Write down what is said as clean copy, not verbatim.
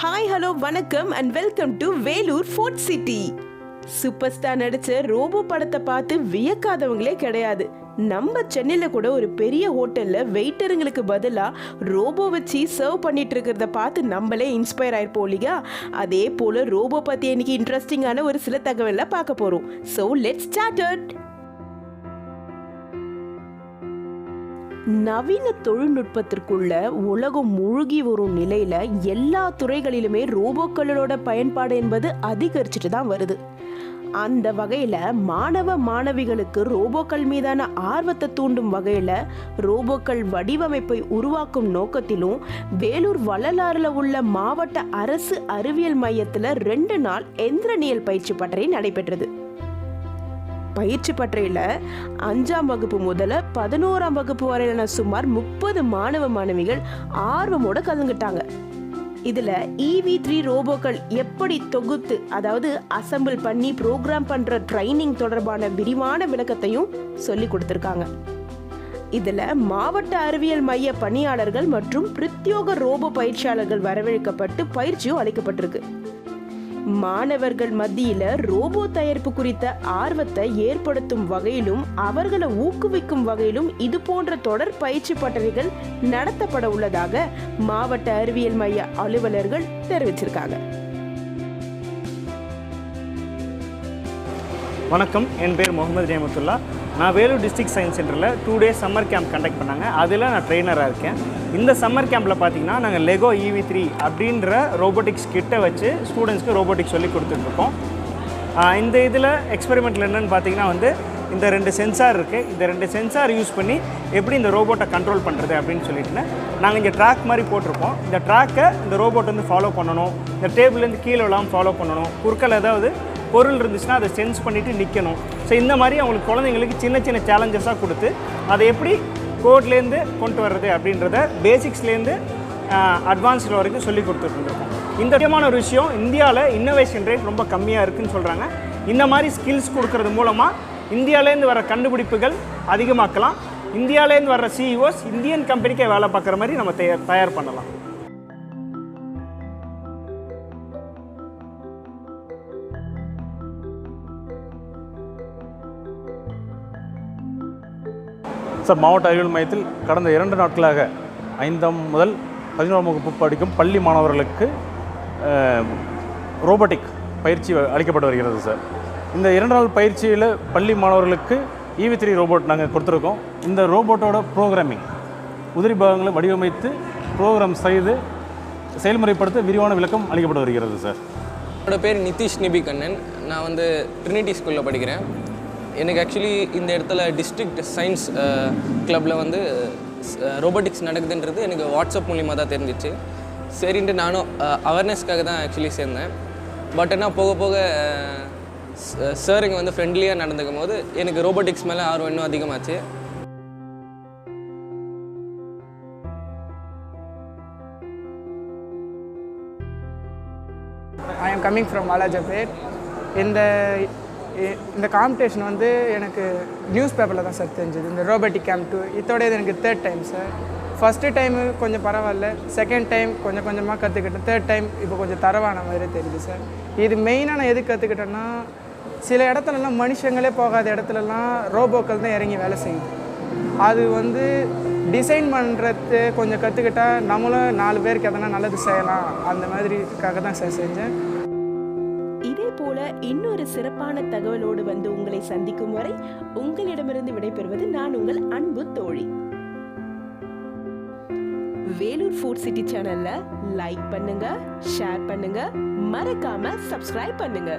Hi hello வணக்கம் and welcome to Vellore FortCity. Super star நடிச்ச robot படத்தை பார்த்து வியக்காதவங்களே கிடையாது. நம்ம சென்னையில கூட ஒரு பெரிய ஹோட்டல்ல வெயிட்டருங்களுக்கு பதிலா ரோபோ வச்சு சர்வ் பண்ணிட்டு இருக்கிறத பார்த்து நம்மளே இன்ஸ்பயர் ஆயிருப்போம் இல்லையா? அதே போல ரோபோ பத்தி இன்னைக்கு இன்ட்ரெஸ்டிங்கான ஒரு சில தகவலை பார்க்க போறோம். So let's start it. நவீன தொழில்நுட்பத்திற்குள்ள உலகம் மூழ்கி வரும் நிலையில எல்லா துறைகளிலுமே ரோபோக்களோட பயன்பாடு என்பது அதிகரிச்சுட்டு தான் வருது. அந்த வகையில மாணவிகளுக்கு ரோபோக்கள் மீதான ஆர்வத்தை தூண்டும் வகையில ரோபோக்கள் வடிவமைப்பை உருவாக்கும் நோக்கத்திலும் வேலூர் வள்ளலாறுல உள்ள மாவட்ட அரசு அறிவியல் மையத்துல 2 நாள் எந்திரனியல் பயிற்சி பட்டறை நடைபெற்றது. பயிற்சி பட்டறையில 5ஆம் வகுப்பு முதல்ல 11ஆம் வகுப்பு வரையிலான சுமார் 30 மாணவிகள் ஆர்வமோட கலந்துட்டாங்க. இதுல EV3 ரோபோக்கள் எப்படி தொகுத்து, அதாவது அசம்பிள் பண்ணி ப்ரோக்ராம் பண்ற ட்ரைனிங் தொடர்பான விரிவான விளக்கத்தையும் சொல்லி கொடுத்திருக்காங்க. இதுல மாவட்ட அறிவியல் மைய பணியாளர்கள் மற்றும் பிரத்யோக ரோபோ பயிற்சியாளர்கள் வரவழைக்கப்பட்டு பயிற்சியும் அளிக்கப்பட்டிருக்கு. மாணவர்கள் மத்தியில ரோபோ தயாரிப்பு குறித்த ஆர்வத்தை ஏற்படுத்தும் வகையிலும் அவர்களை ஊக்குவிக்கும் வகையிலும் இது போன்ற தொடர் பயிற்சி பட்டறைகள் நடத்தப்பட உள்ளதாக மாவட்ட அறிவியல் மைய அலுவலர்கள் தெரிவிச்சிருக்காங்க. வணக்கம், என் பேர் முகமது ஜெயமுத்துல்லா. நான் வேலூர் டிஸ்ட்ரிக்ட் சயின்ஸ் சென்டரில் 2 டேஸ் சம்மர் கேம்ப் கண்டக்ட் பண்ணாங்க. அதில் நான் ட்ரெயினராக இருக்கேன். இந்த சம்மர் கேம்பில் பார்த்தீங்கன்னா நாங்கள் லெகோ EV3 அப்படின்ற ரோபோட்டிக்ஸ் கிட்ட வச்சு ஸ்டூடெண்ட்ஸ்க்கு ரோபோட்டிக்ஸ் சொல்லி கொடுத்துட்ருக்கோம். இந்த இதில் எக்ஸ்பெரிமெண்ட்டில் என்னென்னு பார்த்தீங்கன்னா இந்த 2 சென்சார் இருக்குது. இந்த 2 சென்சார் யூஸ் பண்ணி எப்படி இந்த ரோபோட்டை கண்ட்ரோல் பண்ணுறது அப்படின்னு சொல்லிட்டுன்னு நாங்கள் இங்கே ட்ராக் மாதிரி போட்டிருக்கோம். இந்த ட்ராக்கை இந்த ரோபோட் ஃபாலோ பண்ணணும். இந்த டேபிள்லேருந்து கீழே விழாமல் ஃபாலோ பண்ணணும். குறுக்கல் ஏதாவது பொருள் இருந்துச்சுன்னா அதை சென்ஸ் பண்ணிவிட்டு நிற்கணும். ஸோ இந்த மாதிரி அவங்களுக்கு குழந்தைங்களுக்கு சின்ன சின்ன சேலஞ்சஸாக கொடுத்து அதை எப்படி கோட்லேருந்து கொண்டு வர்றது அப்படின்றத பேசிக்ஸ்லேருந்து அட்வான்ஸ்டு வரைக்கும் சொல்லி கொடுத்துட்ருக்கோம். இந்த முக்கியமான ஒரு விஷயம், இந்தியாவில் இன்னோவேஷன் ரேட் ரொம்ப கம்மியாக இருக்குதுன்னு சொல்கிறாங்க. இந்த மாதிரி ஸ்கில்ஸ் கொடுக்கறது மூலமாக இந்தியாவிலேருந்து வர கண்டுபிடிப்புகள் அதிகமாக்கலாம். இந்தியாவிலேருந்து வர்ற CEOs இந்தியன் கம்பெனிக்கே வேலை பார்க்குற மாதிரி நம்ம தயார் பண்ணலாம். சார், மாவட்ட அறிவியல் மையத்தில் கடந்த 2 நாட்களாக 5ஆம் முதல் 11ஆம் வகுப்பு படிக்கும் பள்ளி மாணவர்களுக்கு ரோபோட்டிக் பயிற்சி அளிக்கப்பட்டு வருகிறது சார். இந்த 2 நாள் பயிற்சியில் பள்ளி மாணவர்களுக்கு EV3 ரோபோட் நாங்கள் கொடுத்துருக்கோம். இந்த ரோபோட்டோட ப்ரோக்ராமிங் உதிரி பாகங்களை வடிவமைத்து ப்ரோக்ராம் செய்து செயல்முறைப்படுத்த விரிவான விளக்கம் அளிக்கப்பட்டு வருகிறது சார். என்னோடய பேர் நிதிஷ் நிபிகண்ணன். நான் ட்ரினிட்டி ஸ்கூலில் படிக்கிறேன். எனக்கு ஆக்சுவலி இந்த இடத்துல டிஸ்ட்ரிக்ட் சயின்ஸ் கிளப்பில் ரோபோட்டிக்ஸ் நடக்குதுன்றது எனக்கு வாட்ஸ்அப் மூலிமா தான் தெரிஞ்சிச்சு. சரின்ட்டு நானும் அவேர்னஸ்க்காக தான் ஆக்சுவலி சேர்ந்தேன். பட் ஆனால் போக போக சார் இங்கே ஃப்ரெண்ட்லியாக நடந்துக்கும் போது எனக்கு ரோபோட்டிக்ஸ் மேலே ஆர்வம் இன்னும் அதிகமாச்சு. I am coming from Walajapet. இந்த காம்படிஷன் எனக்கு நியூஸ் பேப்பரில் தான் சார் தெரிஞ்சது. இந்த ரோபோட்டிக் கேம்ப் 2 இதோட இது எனக்கு 3rd time sir. First time கொஞ்சம் பரவாயில்ல, 2nd டைம் கொஞ்சம் கொஞ்சமாக கற்றுக்கிட்டேன், 3rd டைம் இப்போ கொஞ்சம் தரவான மாதிரி தெரியுது சார். இது மெயினாக நான் எது கற்றுக்கிட்டேன்னா, சில இடத்துலலாம் மனுஷங்களே போகாத இடத்துலலாம் ரோபோக்கள் தான் இறங்கி வேலை செய்யுது. அது டிசைன் பண்ணுறது கொஞ்சம் கற்றுக்கிட்டா நம்மளும் 4 பேருக்கு எதனா நல்லது செய்யலாம், அந்த மாதிரிக்காக தான் சார் செஞ்சேன். இதே போல இன்னொரு சிறப்பான தகவலோடு உங்களை சந்திக்கும் வரை உங்களிடமிருந்து விடைபெறுவது நான் உங்கள் அன்பு தோழி. வேலூர் FortCity சேனல்ல லைக் பண்ணுங்க, ஷேர் பண்ணுங்க, மறக்காம சப்ஸ்கிரைப் பண்ணுங்க.